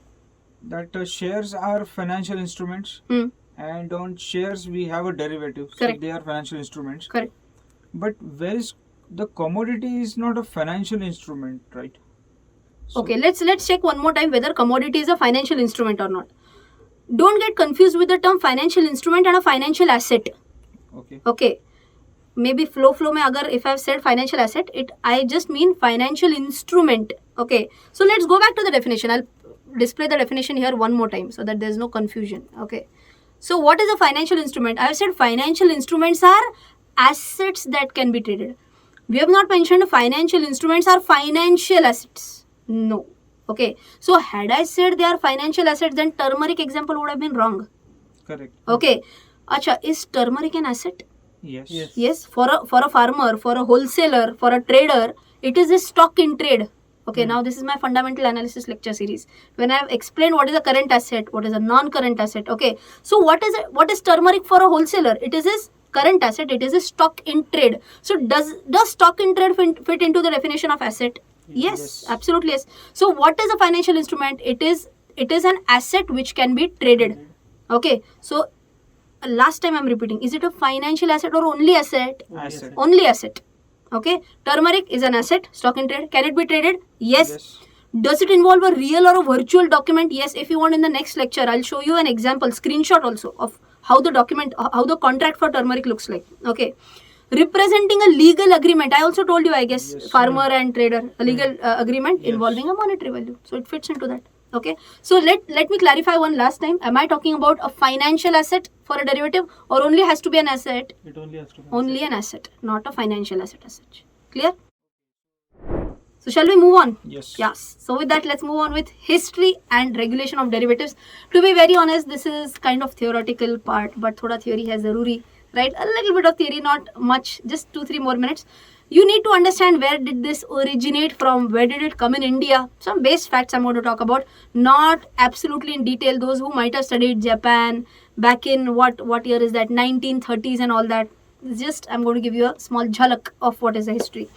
that shares are financial instruments, and on shares we have a derivative. Correct. So they are financial instruments. Correct. But where is the commodity is not a financial instrument, right? So, Okay, let's check one more time whether commodity is a financial instrument or not. Don't get confused with the term financial instrument and a financial asset. Okay. Okay. Maybe flow mein agar if I've said financial asset, I just mean financial instrument. Okay. So let's go back to the definition. I'll display the definition here one more time so that there's no confusion. Okay. So what is a financial instrument? I have said financial instruments are assets that can be traded. We have not mentioned financial instruments are financial assets. No. Okay. So had I said they are financial assets, then turmeric example would have been wrong. Correct. Okay. Acha, is turmeric an asset? Yes. Yes. For a farmer, for a wholesaler, for a trader, it is a stock in trade. Okay, now this is my fundamental analysis lecture series. When I have explained what is a current asset, what is a non-current asset. Okay. So what is turmeric for a wholesaler? It is his current asset. It is a stock in trade. So does stock in trade fit into the definition of asset? Yes, absolutely yes. So what is a financial instrument? It is an asset which can be traded. Okay. So last time I'm repeating, is it a financial asset or only asset? Asset. Only asset. Okay. Turmeric is an asset, stock in trade. Can it be traded? Yes. Does it involve a real or a virtual document? Yes. If you want, in the next lecture, I'll show you an example, screenshot also of how the contract for turmeric looks like. Okay. Representing a legal agreement. I also told you, I guess, farmer and trader, a legal agreement involving a monetary value. So it fits into that. Okay. So let me clarify one last time. Am I talking about a financial asset for a derivative or only has to be an asset? It only has to be Only an asset, not a financial asset as such. Clear? So shall we move on? Yes. Yes. So with that, let's move on with history and regulation of derivatives. To be very honest, this is kind of theoretical part, but thoda theory hai zaruri, right? A little bit of theory, not much, just 2-3 more minutes. You need to understand where did this originate from, where did it come in India. Some base facts I'm going to talk about, not absolutely in detail. Those who might have studied Japan back in what year is that, 1930s and all that. Just I'm going to give you a small jhalak of what is the history.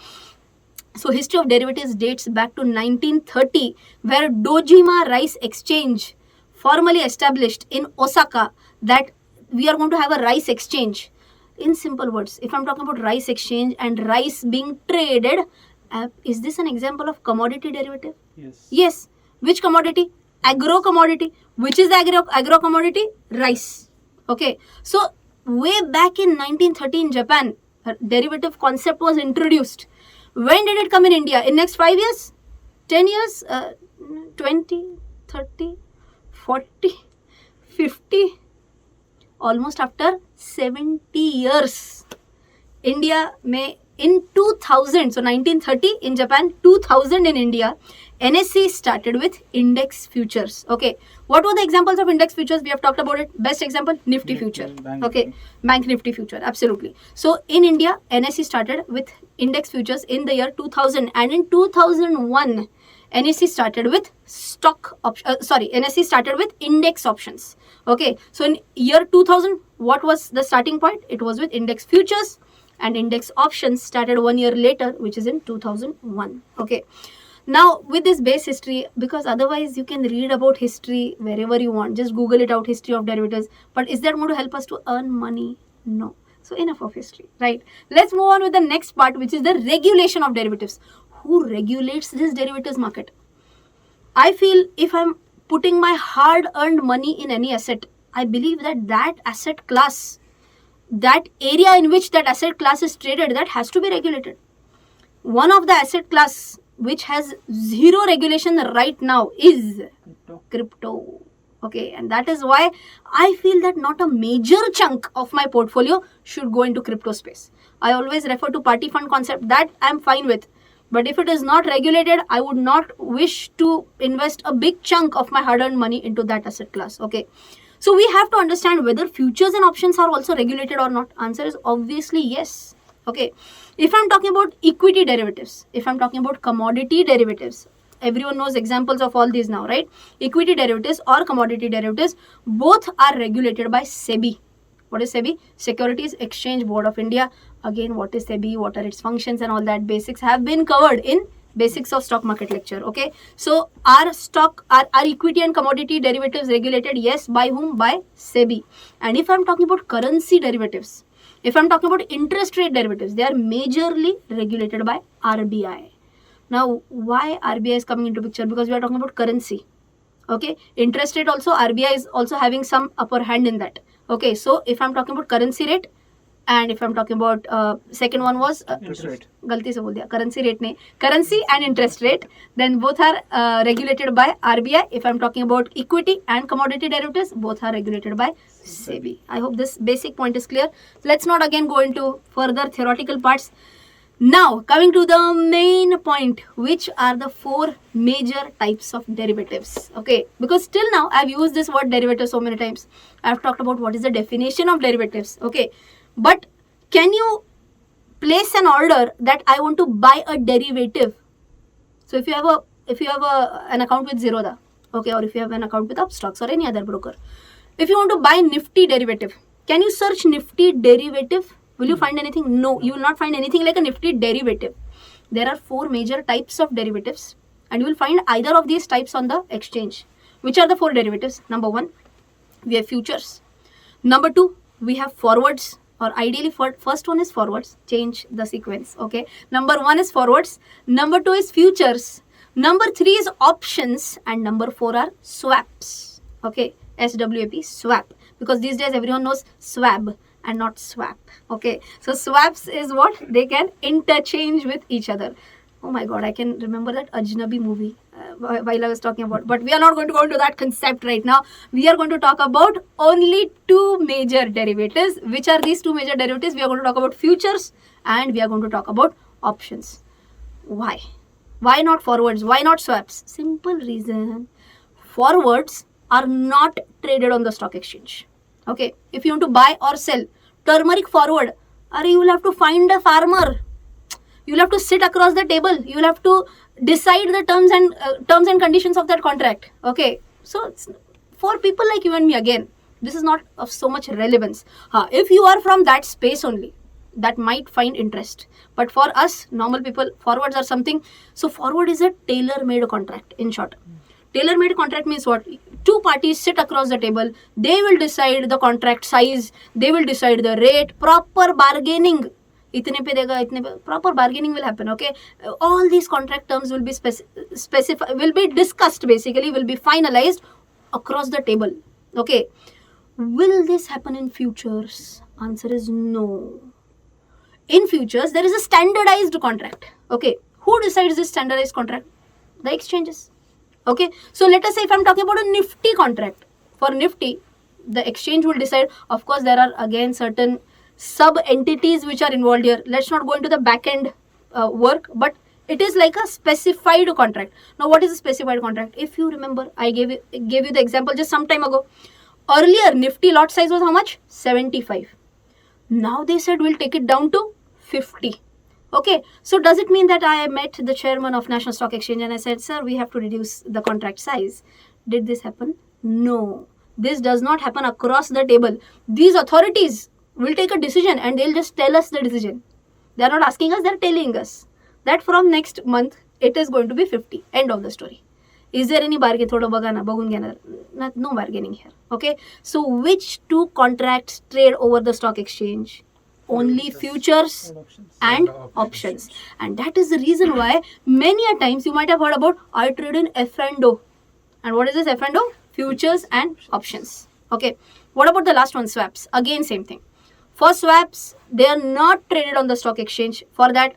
So history of derivatives dates back to 1930, where Dojima Rice Exchange formally established in Osaka that we are going to have a rice exchange. In simple words, if I'm talking about rice exchange and rice being traded, is this an example of commodity derivative? Yes. Yes. Which commodity? Agro commodity. Which is the agro commodity? Rice. Okay. So way back in 1930 in Japan, a derivative concept was introduced. When did it come in India? In next 5 years? 10 years? 20? 30? 40? 50? Almost after 70 years. India may in 2000, so 1930 in Japan, 2000 in India, NSE started with index futures. Okay, what were the examples of index futures? We have talked about it. Best example, Nifty future. Okay, Bank Nifty future, absolutely. So in India, NSE started with index futures in the year 2000, and in 2001, NSE started with NSE started with index options. Okay, so in year 2000, what was the starting point? It was with index futures, and index options started 1 year later, which is in 2001. Okay, Now, with this base history, because otherwise you can read about history wherever you want, just Google it out, history of derivatives. But is that going to help us to earn money? No. So enough of history, right? Let's move on with the next part, which is the regulation of derivatives. Who regulates this derivatives market? I feel if I'm putting my hard-earned money in any asset, I believe that asset class, that area in which that asset class is traded, that has to be regulated. One of the asset class which has zero regulation right now is crypto. Okay, and that is why I feel that not a major chunk of my portfolio should go into crypto space. I always refer to party fund concept, that I'm fine with. But if it is not regulated, I would not wish to invest a big chunk of my hard-earned money into that asset class. Okay, so we have to understand whether futures and options are also regulated or not. Answer is obviously yes. Okay, if I'm talking about equity derivatives, if I'm talking about commodity derivatives, everyone knows examples of all these now, right? Equity derivatives or commodity derivatives, both are regulated by SEBI. What is SEBI? Securities Exchange Board of India. Again, what is SEBI? What are its functions and all that basics have been covered in basics of stock market lecture. Okay, so our equity and commodity derivatives regulated? Yes. By whom? By SEBI. And if I'm talking about currency derivatives, if I'm talking about interest rate derivatives, they are majorly regulated by RBI. Now, why RBI is coming into picture? Because we are talking about currency. Okay, interest rate also, RBI is also having some upper hand in that. Okay, so if I'm talking about currency rate, and if I'm talking about second one was interest rate. गलती से बोल दिया, currency rate नहीं, currency and interest rate, then both are regulated by RBI. If I'm talking about equity and commodity derivatives, both are regulated by SEBI. I hope this basic point is clear. Let's not again go into further theoretical parts. Now, coming to the main point, which are the four major types of derivatives. Okay, because till now I've used this word derivative so many times. I've talked about what is the definition of derivatives. Okay, but can you place an order that I want to buy a derivative? So if you have an account with Zerodha, okay, or if you have an account with Upstocks or any other broker, if you want to buy Nifty derivative, can you search Nifty derivative? Will you find anything? No, you will not find anything like a Nifty derivative. There are four major types of derivatives, and you will find either of these types on the exchange. Which are the four derivatives? Number one, we have futures. Number two, we have forwards, or ideally first one is forwards. Change the sequence. Okay, number one is forwards. Number two is futures. Number three is options, and number four are swaps. Okay, SWAP, swap, because these days everyone knows swab and not swap. Okay, so swaps is what they can interchange with each other. Oh my god, I can remember that Ajnabi movie while I was talking about, but we are not going to go into that concept right now. We are going to talk about only two major derivatives. Which are these two major derivatives? We are going to talk about futures and we are going to talk about options. Why? Why not forwards? Why not swaps? Simple reason. Forwards are not traded on the stock exchange. Okay, if you want to buy or sell turmeric forward, you will have to find a farmer. You will have to sit across the table. You will have to decide the terms and conditions of that contract. Okay, so it's for people like you and me, again, this is not of so much relevance. If you are from that space only, that might find interest. But for us, normal people, forwards are something. So forward is a tailor-made contract, in short. Tailor-made contract means what? Two parties sit across the table. They will decide the contract size. They will decide the rate. Proper bargaining. Itne pe dega, itne pe. Proper bargaining will happen. Okay. All these contract terms will be will be discussed, basically, will be finalized across the table. Okay. Will this happen in futures? Answer is no. In futures, there is a standardized contract. Okay. Who decides this standardized contract? The exchanges. Okay, so let us say if I'm talking about a Nifty contract, for Nifty, the exchange will decide. Of course, there are again certain sub-entities which are involved here. Let's not go into the back-end work, but it is like a specified contract. Now, what is a specified contract? If you remember, I gave you the example just some time ago. Earlier, Nifty lot size was how much? 75. Now they said we'll take it down to 50. Okay, so does it mean that I met the chairman of National Stock Exchange and I said, sir, we have to reduce the contract size? Did this happen? No. This does not happen across the table. These authorities will take a decision and they'll just tell us the decision. They're not asking us, they're telling us that from next month, it is going to be 50. End of the story. Is there any bargain? Thoda baga na, bagun gya na. No bargaining here. Okay. So which two contracts trade over the stock exchange? Only futures and options. And that is the reason why many a times you might have heard about I trade in F&O. And what is this F&O? Futures and options. Okay. What about the last one, swaps? Again, same thing. For swaps, they are not traded on the stock exchange. For that,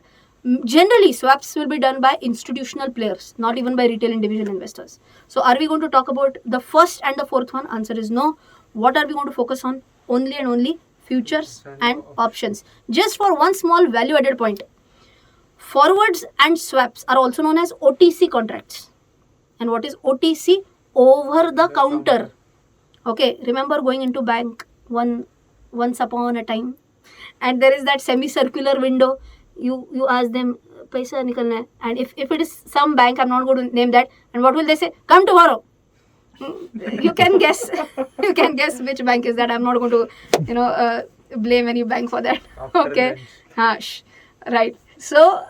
generally swaps will be done by institutional players, not even by retail individual investors. So are we going to talk about the first and the fourth one? Answer is no. What are we going to focus on? Only and only futures and options. Just for one small value added point, forwards and swaps are also known as OTC contracts. And what is OTC? Over the counter. Okay, remember going into bank once upon a time, and there is that semicircular window. You ask them, paisa nikalna hai. And if it is some bank, I'm not going to name that, and what will they say? Come tomorrow. You can guess. You can guess which bank is that. I'm not going to blame any bank for that. Okay. Right. So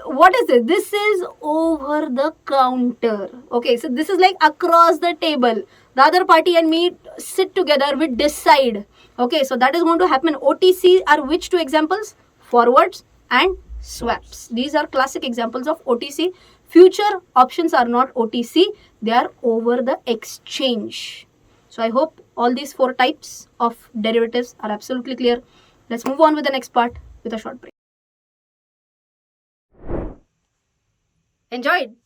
what is this? This is over the counter. Okay, so this is like across the table. The other party and me sit together, we decide. Okay, so that is going to happen. OTC are which two examples? Forwards and swaps. These are classic examples of OTC. Future options are not OTC. They are over the exchange. So I hope all these four types of derivatives are absolutely clear. Let's move on with the next part with a short break. Enjoyed?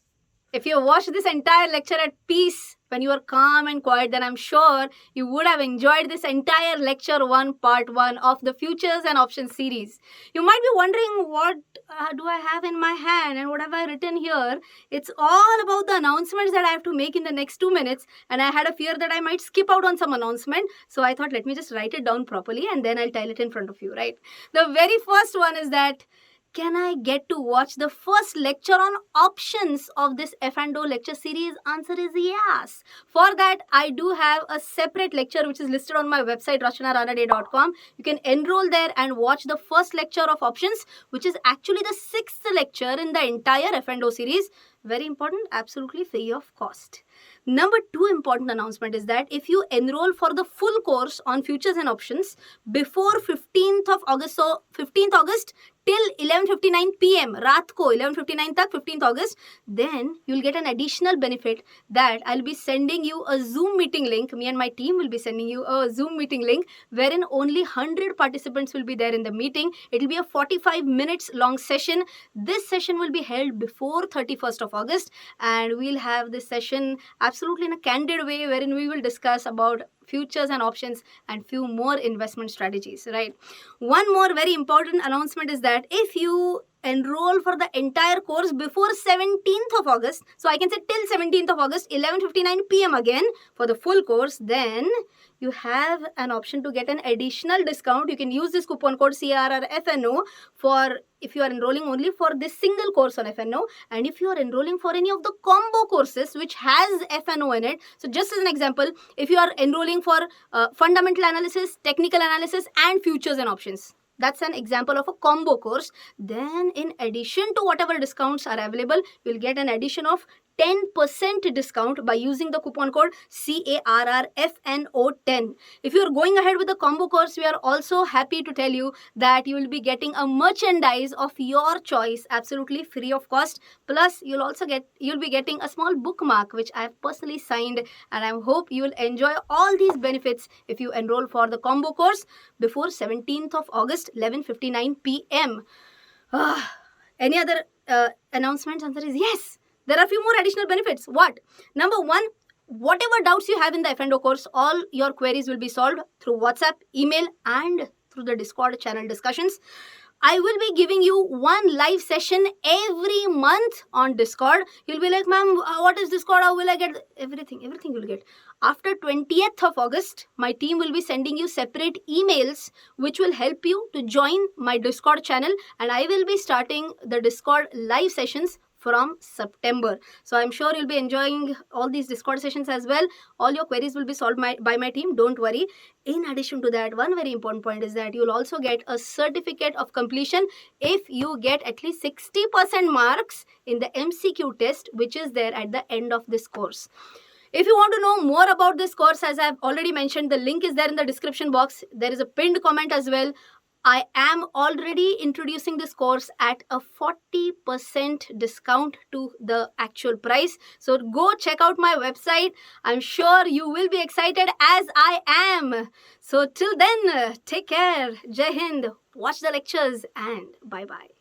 If you watched this entire lecture at peace, when you are calm and quiet, then I'm sure you would have enjoyed this entire lecture 1, part 1 of the Futures and Options series. You might be wondering, what do I have in my hand and what have I written here? It's all about the announcements that I have to make in the next 2 minutes, and I had a fear that I might skip out on some announcement. So I thought, let me just write it down properly and then I'll tile it in front of you, right? The very first one is that, can I get to watch the first lecture on options of this F&O lecture series? Answer is yes. For that, I do have a separate lecture which is listed on my website, rachanaranade.com. You can enroll there and watch the first lecture of options, which is actually the 6th lecture in the entire F&O series. Very important, absolutely free of cost. Number 2 important announcement is that if you enroll for the full course on futures and options before 15th of August, so 15th August till 11:59 p.m. रात को 11:59 तक 15th August, then you'll get an additional benefit that I'll be sending you a Zoom meeting link. Me and my team will be sending you a Zoom meeting link wherein only 100 participants will be there in the meeting. It will be a 45 minutes long session. This session will be held before 31st of August, and we'll have this session absolutely in a candid way wherein we will discuss about futures and options and few more investment strategies, right? One more very important announcement is that if you enroll for the entire course before 17th of August, so I can say till 17th of August, 11:59 p.m. again for the full course, then you have an option to get an additional discount. You can use this coupon code CARRFNO for if you are enrolling only for this single course on FNO, and if you are enrolling for any of the combo courses which has FNO in it. So just as an example, if you are enrolling for fundamental analysis, technical analysis and futures and options, that's an example of a combo course. Then in addition to whatever discounts are available, you'll get an addition of 10% discount by using the coupon code CARRFNO10. If you're going ahead with the combo course, we are also happy to tell you that you will be getting a merchandise of your choice absolutely free of cost. Plus, you'll be getting a small bookmark which I have personally signed, and I hope you will enjoy all these benefits if you enroll for the combo course before 17th of August, 11:59 p.m. Any other announcements? Answer is yes. There are a few more additional benefits. What? Number 1, whatever doubts you have in the F&O course, all your queries will be solved through WhatsApp, email and through the Discord channel discussions. I will be giving you one live session every month on Discord. You'll be like, ma'am, what is Discord? How will I get everything? Everything you'll get. After 20th of August, my team will be sending you separate emails which will help you to join my Discord channel, and I will be starting the Discord live sessions from September. So I'm sure you'll be enjoying all these Discord sessions as well. All your queries will be solved by my team. Don't worry. In addition to that, one very important point is that you'll also get a certificate of completion if you get at least 60% marks in the MCQ test, which is there at the end of this course. If you want to know more about this course, as I've already mentioned, the link is there in the description box. There is a pinned comment as well. I am already introducing this course at a 40% discount to the actual price. So go check out my website. I'm sure you will be excited as I am. So till then, take care. Jai Hind. Watch the lectures and bye-bye.